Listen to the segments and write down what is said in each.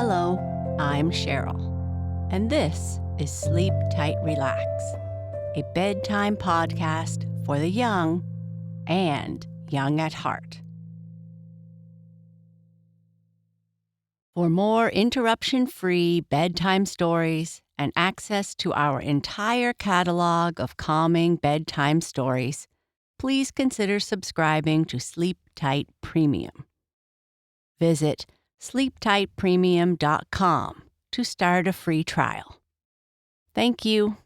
Hello, I'm Cheryl, and this is Sleep Tight Relax, a bedtime podcast for the young and young at heart. For more interruption-free bedtime stories and access to our entire catalog of calming bedtime stories, please consider subscribing to Sleep Tight Premium. Visit sleeptightpremium.com to start a free trial. Thank you.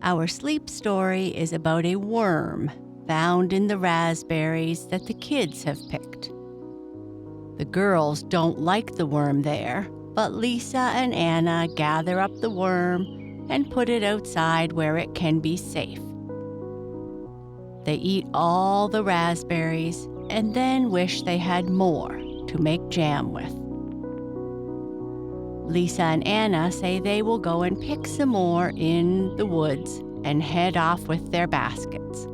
Our sleep story is about a worm found in the raspberries that the kids have picked. The girls don't like the worm there, but Lisa and Anna gather up the worm and put it outside where it can be safe. They eat all the raspberries and then wish they had more to make jam with. Lisa and Anna say they will go and pick some more in the woods and head off with their baskets.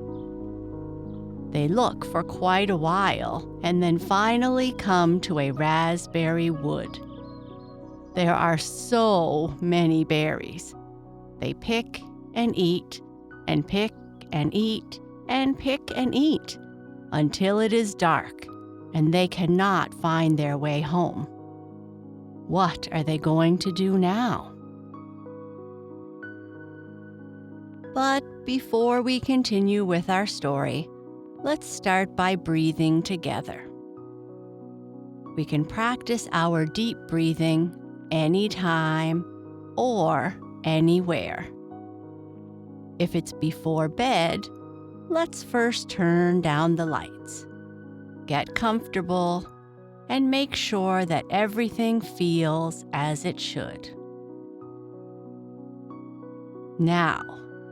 They look for quite a while and then finally come to a raspberry wood. There are so many berries. They pick and eat and pick and eat and pick and eat until it is dark and they cannot find their way home. What are they going to do now? But before we continue with our story, let's start by breathing together. We can practice our deep breathing anytime or anywhere. If it's before bed, let's first turn down the lights. Get comfortable and make sure that everything feels as it should. Now,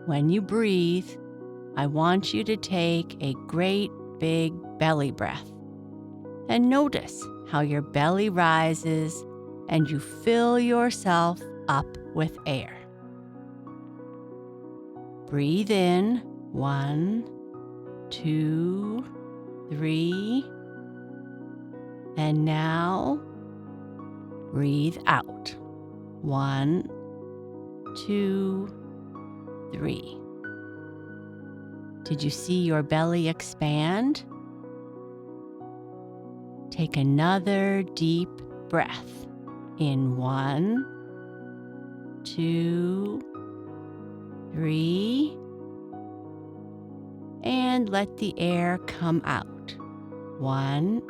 when you breathe, I want you to take a great big belly breath and notice how your belly rises and you fill yourself up with air. Breathe in 1, 2, 3, and now breathe out 1, 2, 3. Did you see your belly expand? Take another deep breath in 1, 2, 3, and let the air come out. 1,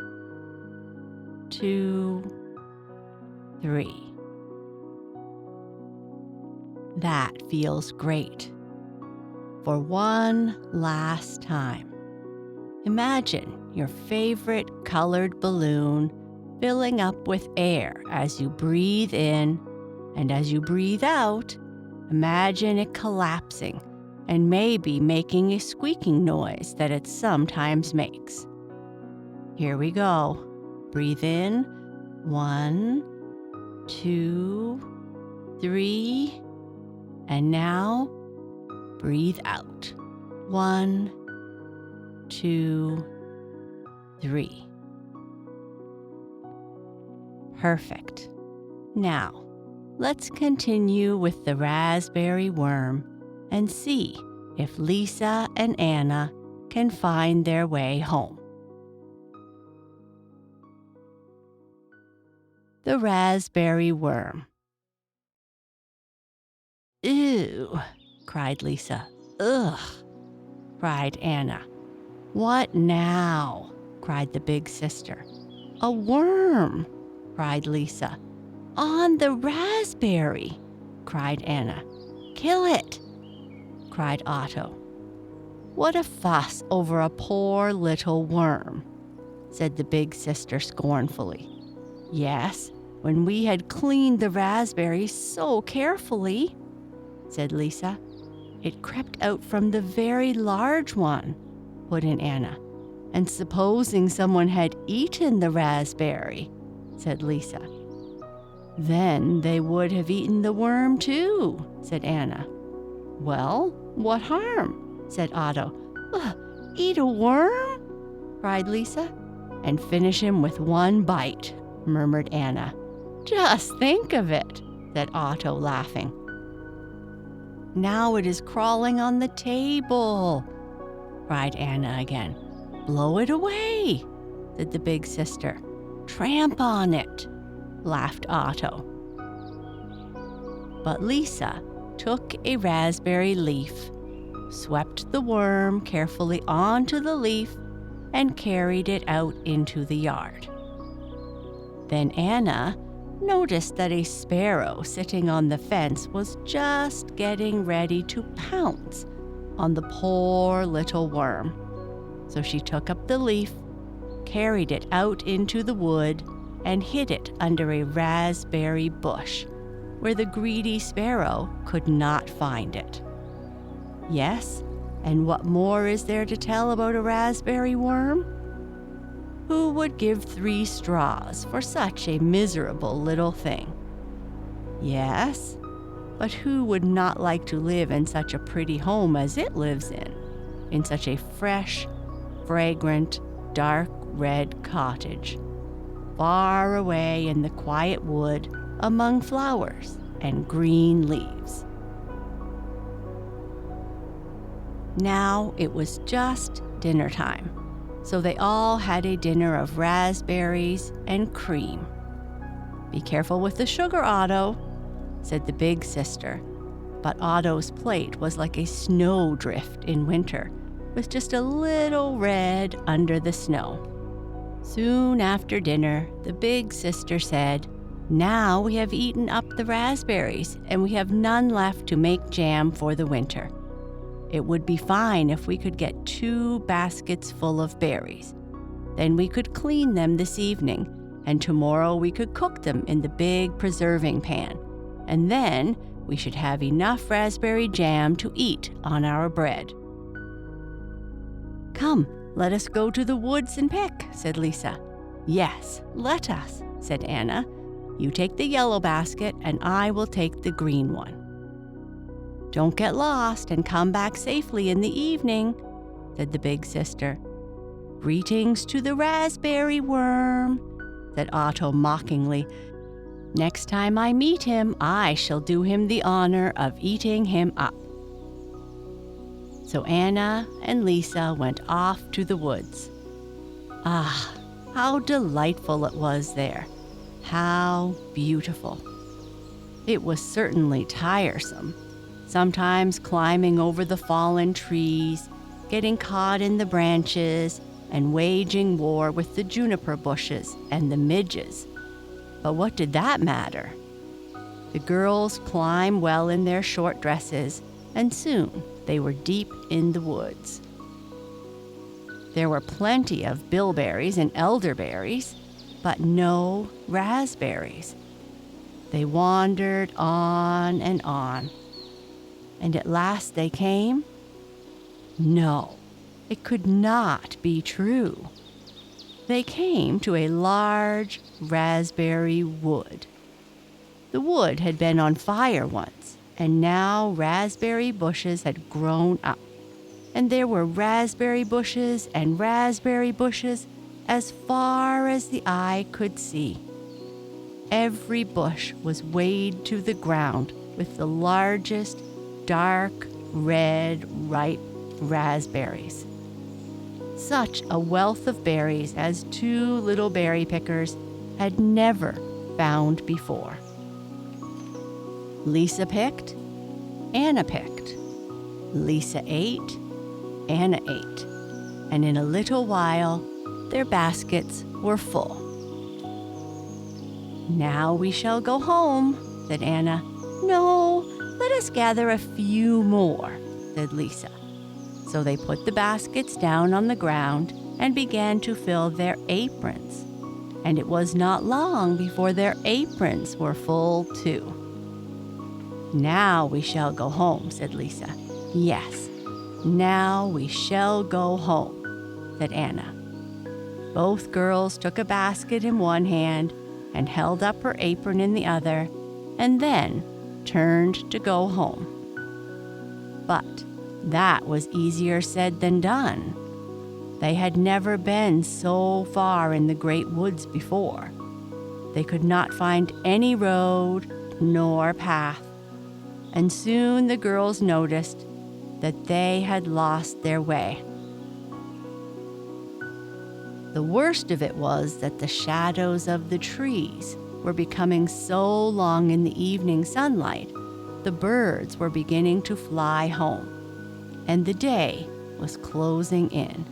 2, 3. That feels great. For one last time, imagine your favorite colored balloon filling up with air as you breathe in, and as you breathe out, imagine it collapsing and maybe making a squeaking noise that it sometimes makes. Here we go. Breathe in 1, 2, 3, and now breathe out 1, 2, 3. Perfect. Now, let's continue with the raspberry worm and see if Lisa and Anna can find their way home. The raspberry worm. Ew, cried Lisa. Ugh, cried Anna. What now? Cried the big sister. A worm, cried Lisa. On the raspberry, cried Anna. Kill it, cried Otto. What a fuss over a poor little worm, said the big sister scornfully. Yes, when we had cleaned the raspberries so carefully, said Lisa. It crept out from the very large one, put in Anna. And supposing someone had eaten the raspberry, said Lisa. Then they would have eaten the worm too, said Anna. Well, what harm? Said Otto. Ugh, eat a worm? cried Lisa. "And finish him with one bite," murmured Anna. "Just think of it," said Otto, laughing. "Now it is crawling on the table," cried Anna again. "Blow it away," said the big sister. "Tramp on it," laughed Otto. But Lisa took a raspberry leaf, swept the worm carefully onto the leaf, and carried it out into the yard. Then Anna noticed that a sparrow sitting on the fence was just getting ready to pounce on the poor little worm. So she took up the leaf, carried it out into the wood, and hid it under a raspberry bush, where the greedy sparrow could not find it. Yes, and what more is there to tell about a raspberry worm? Who would give 3 straws for such a miserable little thing? Yes, but who would not like to live in such a pretty home as it lives in such a fresh, fragrant, dark red cottage, far away in the quiet wood among flowers and green leaves? Now it was just dinner time, so they all had a dinner of raspberries and cream. "Be careful with the sugar, Otto," said the big sister, but Otto's plate was like a snowdrift in winter, with just a little red under the snow. Soon after dinner, the big sister said, "Now we have eaten up the raspberries, and we have none left to make jam for the winter. It would be fine if we could get 2 baskets full of berries. Then we could clean them this evening, and tomorrow we could cook them in the big preserving pan, and then we should have enough raspberry jam to eat on our bread." "Come, let us go to the woods and pick," said Lisa. "Yes, let us," said Anna. "You take the yellow basket, and I will take the green one. Don't get lost and come back safely in the evening," said the big sister. "Greetings to the raspberry worm," said Otto mockingly. "Next time I meet him, I shall do him the honor of eating him up." So Anna and Lisa went off to the woods. Ah, how delightful it was there! How beautiful! It was certainly tiresome, sometimes climbing over the fallen trees, getting caught in the branches, and waging war with the juniper bushes and the midges. But what did that matter? The girls climbed well in their short dresses, and soon they were deep in the woods. There were plenty of bilberries and elderberries, but no raspberries. They wandered on, and at last they came. No, it could not be true. They came to a large raspberry wood. The wood had been on fire once, and now raspberry bushes had grown up, and there were raspberry bushes and raspberry bushes as far as the eye could see. Every bush was weighed to the ground with the largest, dark, red, ripe raspberries. Such a wealth of berries as 2 little berry pickers had never found before. Lisa picked, Anna picked. Lisa ate, Anna ate, and in a little while, their baskets were full. "Now we shall go home," said Anna. "No, let us gather a few more," said Lisa. So they put the baskets down on the ground and began to fill their aprons. And it was not long before their aprons were full too. "Now we shall go home," said Lisa. "Yes, now we shall go home," said Anna. Both girls took a basket in one hand and held up her apron in the other, and then turned to go home. But that was easier said than done. They had never been so far in the great woods before. They could not find any road nor path, and soon the girls noticed that they had lost their way. The worst of it was that the shadows of the trees were becoming so long in the evening sunlight, the birds were beginning to fly home, and the day was closing in.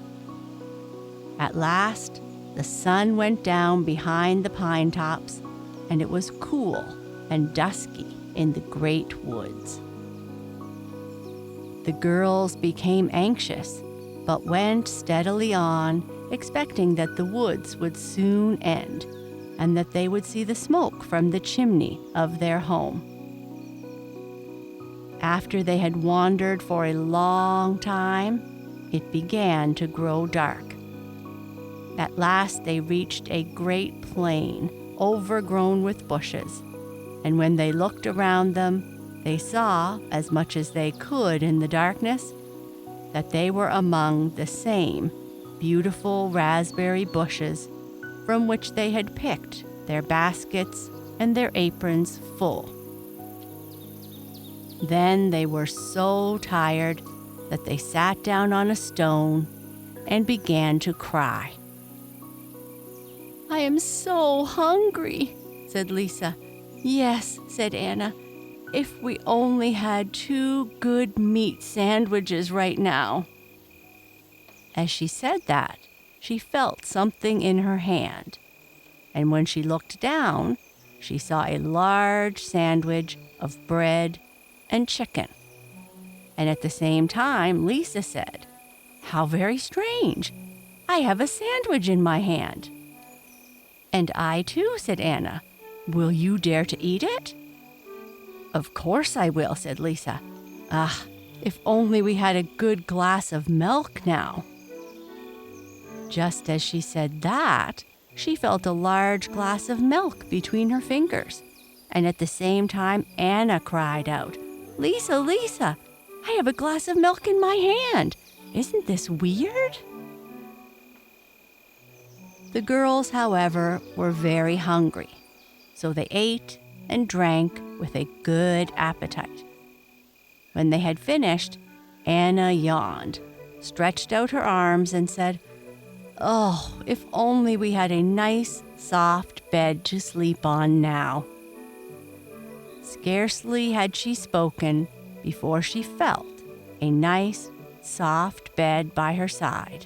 At last, the sun went down behind the pine tops, and it was cool and dusky in the great woods. The girls became anxious, but went steadily on, expecting that the woods would soon end, and that they would see the smoke from the chimney of their home. After they had wandered for a long time, it began to grow dark. At last they reached a great plain overgrown with bushes, and when they looked around them, they saw, as much as they could in the darkness, that they were among the same beautiful raspberry bushes from which they had picked their baskets and their aprons full. Then they were so tired that they sat down on a stone and began to cry. "I am so hungry," said Lisa. "Yes," said Anna, "if we only had 2 good meat sandwiches right now." As she said that, she felt something in her hand, and when she looked down, she saw a large sandwich of bread and chicken. And at the same time, Lisa said, "How very strange! I have a sandwich in my hand." "And I too," said Anna. "Will you dare to eat it?" "Of course I will," said Lisa. "Ah, if only we had a good glass of milk now." Just as she said that, she felt a large glass of milk between her fingers, and at the same time Anna cried out, "Lisa, Lisa, I have a glass of milk in my hand. Isn't this weird?" The girls, however, were very hungry, so they ate and drank with a good appetite. When they had finished, Anna yawned, stretched out her arms, and said, "Oh, if only we had a nice, soft bed to sleep on now." Scarcely had she spoken before she felt a nice, soft bed by her side,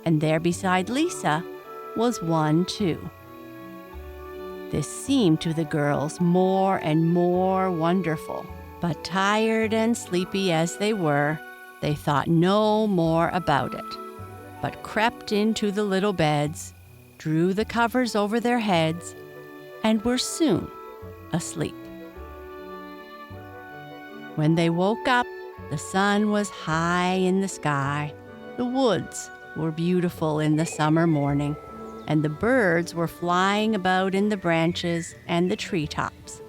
and there beside Lisa was one too. This seemed to the girls more and more wonderful, but tired and sleepy as they were, they thought no more about it, but crept into the little beds, drew the covers over their heads, and were soon asleep. When they woke up, the sun was high in the sky, the woods were beautiful in the summer morning, and the birds were flying about in the branches and the treetops.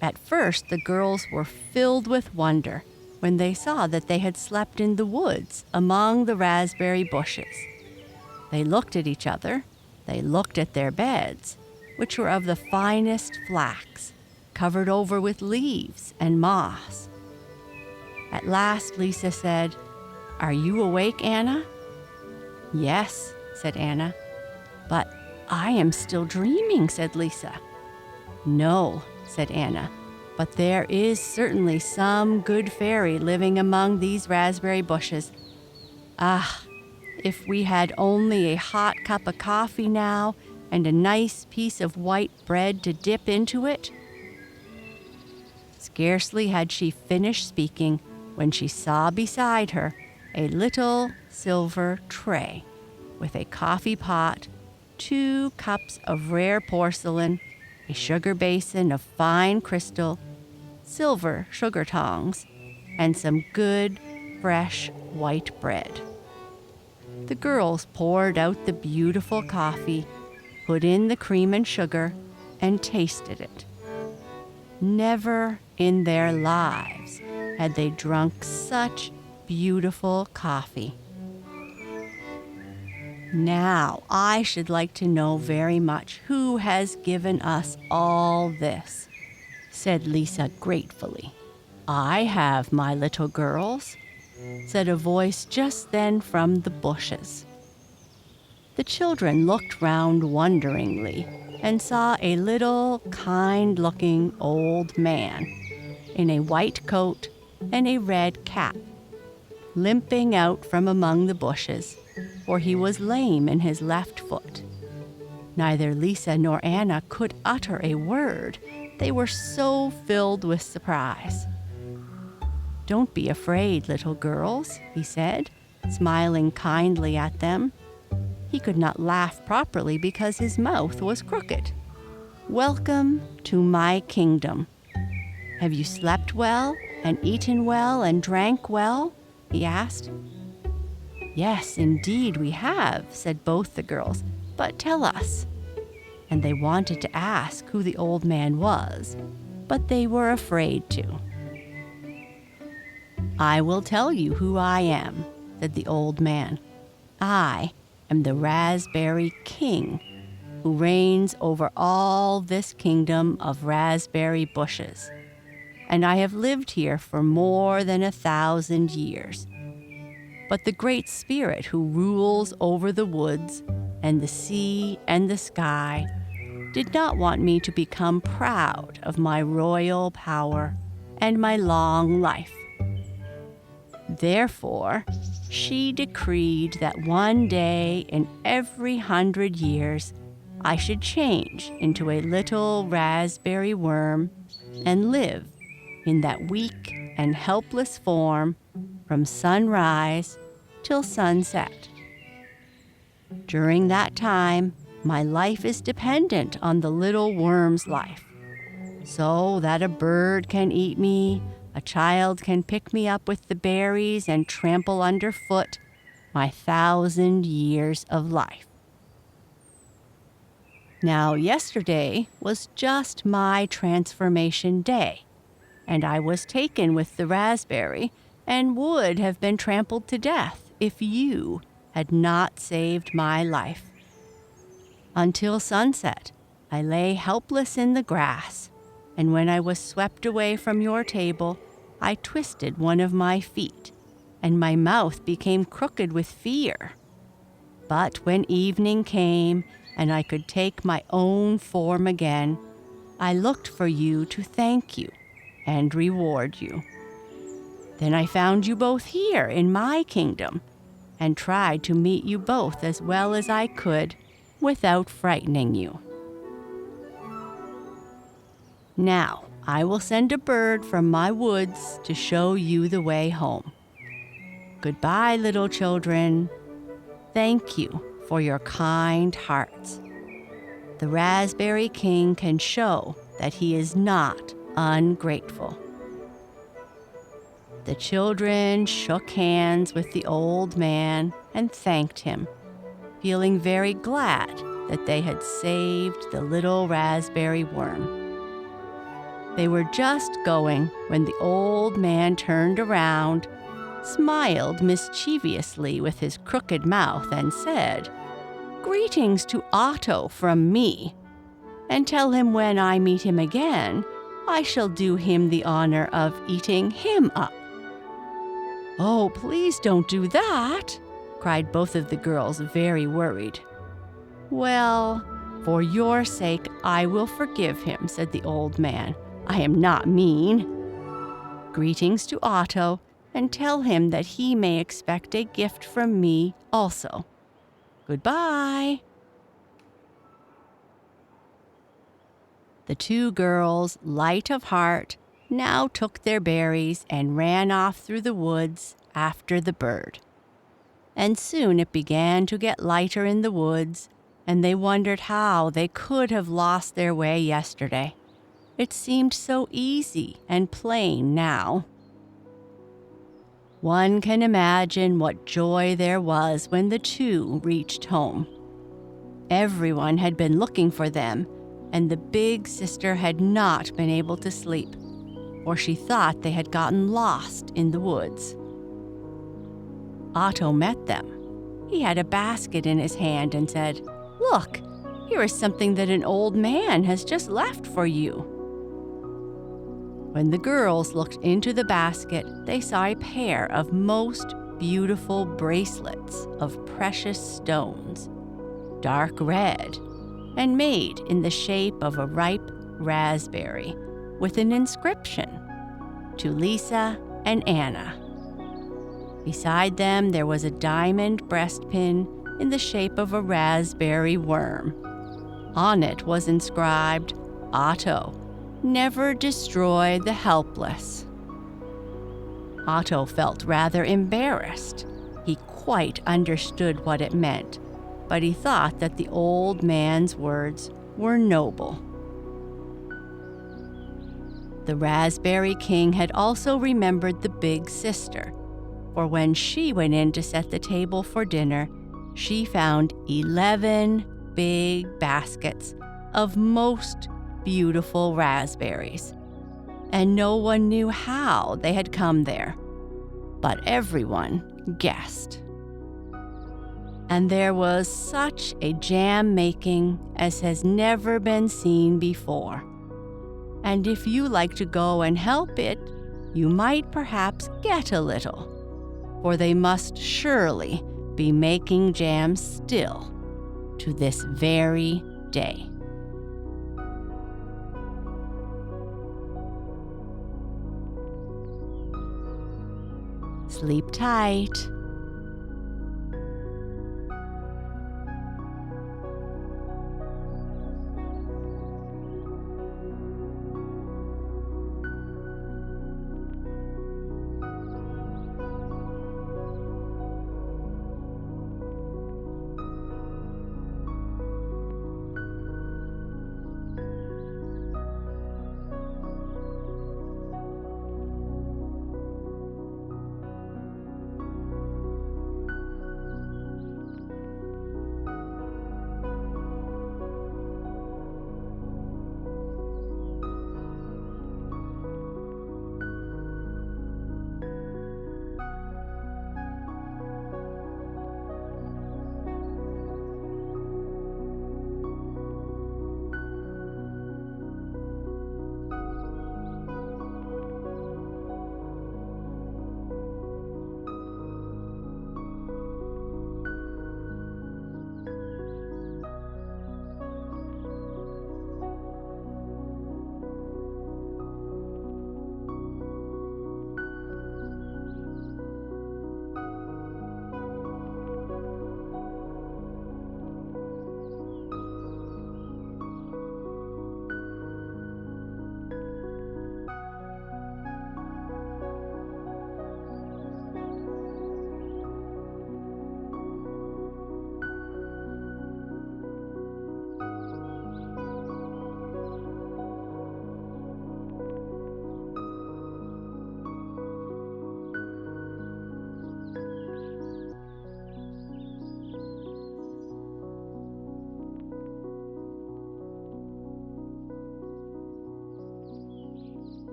At first, the girls were filled with wonder when they saw that they had slept in the woods among the raspberry bushes. They looked at each other, they looked at their beds, which were of the finest flax, covered over with leaves and moss. At last, Lisa said, "Are you awake, Anna?" "Yes," said Anna. "But I am still dreaming," said Lisa. "No," said Anna, "but there is certainly some good fairy living among these raspberry bushes. Ah, if we had only a hot cup of coffee now and a nice piece of white bread to dip into it." Scarcely had she finished speaking when she saw beside her a little silver tray with a coffee pot, 2 cups of rare porcelain, a sugar basin of fine crystal, silver sugar tongs, and some good, fresh white bread. The girls poured out the beautiful coffee, put in the cream and sugar, and tasted it. Never in their lives had they drunk such beautiful coffee. Now, I should like to know very much who has given us all this, said Lisa gratefully. I have, my little girls, said a voice just then from the bushes. The children looked round wonderingly and saw a little, kind-looking old man in a white coat and a red cap, limping out from among the bushes, for he was lame in his left foot. Neither Lisa nor Anna could utter a word. They were so filled with surprise. Don't be afraid, little girls, he said, smiling kindly at them. He could not laugh properly because his mouth was crooked. Welcome to my kingdom. Have you slept well and eaten well and drank well? He asked. Yes, indeed we have, said both the girls. But tell us. And they wanted to ask who the old man was, but they were afraid to. I will tell you who I am, said the old man. I am the Raspberry King, who reigns over all this kingdom of raspberry bushes. And I have lived here for more than 1,000 years. But the Great Spirit who rules over the woods and the sea and the sky did not want me to become proud of my royal power and my long life. Therefore, she decreed that one day in every 100 years, I should change into a little raspberry worm and live in that weak and helpless form from sunrise till sunset. During that time, my life is dependent on the little worm's life, so that a bird can eat me, a child can pick me up with the berries and trample underfoot my 1,000 years of life. Now, yesterday was just my transformation day, and I was taken with the raspberry and would have been trampled to death if you had not saved my life. Until sunset, I lay helpless in the grass, and when I was swept away from your table, I twisted one of my feet, and my mouth became crooked with fear. But when evening came and I could take my own form again, I looked for you to thank you and reward you. Then I found you both here in my kingdom and tried to meet you both as well as I could without frightening you. Now, I will send a bird from my woods to show you the way home. Goodbye, little children. Thank you for your kind hearts. The Raspberry King can show that he is not ungrateful. The children shook hands with the old man and thanked him, feeling very glad that they had saved the little raspberry worm. They were just going when the old man turned around, smiled mischievously with his crooked mouth, and said, "Greetings to Otto from me, and tell him when I meet him again, I shall do him the honor of eating him up." "Oh, please don't do that," cried both of the girls, very worried. "Well, for your sake, I will forgive him," said the old man. "I am not mean. Greetings to Otto, and tell him that he may expect a gift from me also. Goodbye." The two girls, light of heart, now took their berries and ran off through the woods after the bird. And soon it began to get lighter in the woods, and they wondered how they could have lost their way yesterday. It seemed so easy and plain now. One can imagine what joy there was when the two reached home. Everyone had been looking for them, and the big sister had not been able to sleep, for she thought they had gotten lost in the woods. Otto met them, He had a basket in his hand and said, "Look, here is something that an old man has just left for you." When the girls looked into the basket, they saw a pair of most beautiful bracelets of precious stones, dark red, and made in the shape of a ripe raspberry, with an inscription, "To Lisa and Anna." Beside them, there was a diamond breastpin in the shape of a raspberry worm. On it was inscribed, "Otto, never destroy the helpless." Otto felt rather embarrassed. He quite understood what it meant, but he thought that the old man's words were noble. The Raspberry King had also remembered the big sister, for when she went in to set the table for dinner, she found 11 big baskets of most beautiful raspberries, and no one knew how they had come there, but everyone guessed. And there was such a jam making as has never been seen before. And if you like to go and help it, you might perhaps get a little, for they must surely be making jam still to this very day. Sleep tight.